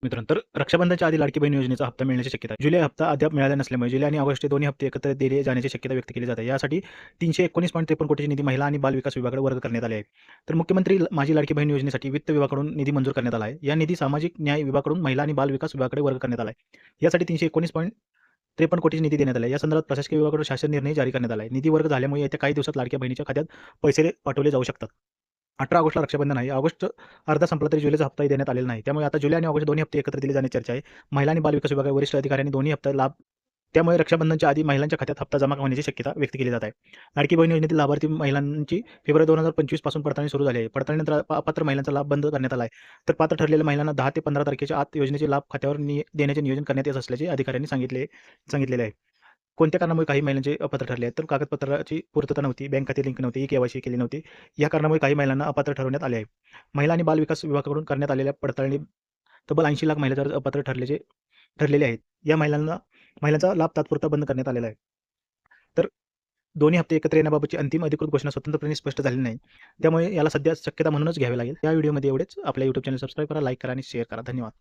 मित्रांनो, तर रक्षाबंधनच्या आधी लाडकी बहीण योजनेचा हप्ता मिळण्याची शक्यता आहे. जुलै हप्ता अद्याप मिळाला नसल्यामुळे जुलै आणि ऑगस्ट हे दोन्ही हप्ते एकत्र दिले जाण्याची शक्यता व्यक्त केली जाते. यासाठी 319.53 कोटीची निधी महिला आणि बाल विकास विभागाकडे वर्ग करण्यात आले आहे. तर मुख्यमंत्री माझी लाडकी बहीण योजनेसाठी वित्त विभागाकडून निधी मंजूर करण्यात आला आहे. या निधी सामाजिक न्याय विभागाकडून महिला आणि बाल विकास विभागाकडे वर्ग करण्यात आला आहे. यासाठी 319.53 कोटीची निधी देण्यात आला आहे. या संदर्भात प्रशासकीय विभागाकडून शासन निर्णय जारी करण्यात आला आहे. निधी वर्ग झाल्यामुळे येत्या काही दिवसात लाडक्या बहिणीच्या खात्यात पैसे पाठवले जाऊ शकतात. 18 ऑगस्टला रक्षाबंधन आहे. ऑगस्ट अर्धा संपला तरी जुलैचा हप्ताही देण्यात आलेला नाही. त्यामुळे आता जुलै आणि ऑगस्ट दोन्ही हप्ते एकत्र दिले जाण्याची चर्चा आहे. महिला आणि बालविकास विभागाच्या वरिष्ठ अधिकाऱ्यांनी दोन्ही हप्ता लाभ त्यामुळे रक्षाबंधनच्या आधी महिलांच्या खात्यात हप्ता जमा होण्याची शक्यता व्यक्त केली जात आहे. लाडकी बहीण योजनेतील लाभार्थी महिलांची फेब्रुवारी 2025 पासून पडताळणी सुरू झाली आहे. पडताळणीनंतर अपात्र महिलांचा लाभ बंद करण्यात आला आहे. तर पात्र ठरलेल्या महिलांना 10 ते 15 तारखेच्या आत योजनेचे लाभ खात्यावर देण्याचे नियोजन करण्यात येत असल्याचे अधिकाऱ्यांनी सांगितलेले आहे. कोणत्या कारणामुळे काही महिलांचे अपात्र ठरले आहेत, तर कागदपत्राची पूर्तता नव्हती, बँक खाते लिंक नव्हती, ई-केवायसी केली नव्हती. या कारणामुळे काही महिलांना अपात्र ठरवण्यात आले आहे. महिला आणि बाल विकास विभागाकडून करण्यात आलेल्या पडताळणी तब्बल 80 लाख महिला अपात्र ठरलेले आहेत. या महिलांचा लाभ तात्पुरता बंद करण्यात आलेला आहे. तर दोन्ही हप्ते एकत्र येण्याबाबतची अंतिम अधिकृत घोषणा स्वतंत्रपणे स्पष्ट झाली नाही. त्यामुळे याला सध्या शक्यता म्हणूनच घ्यावी लागेल. या व्हिडिओमध्ये एवढेच. आपल्या YouTube चॅनल सबस्क्राईब करा, लाईक करा आणि शेअर करा. धन्यवाद.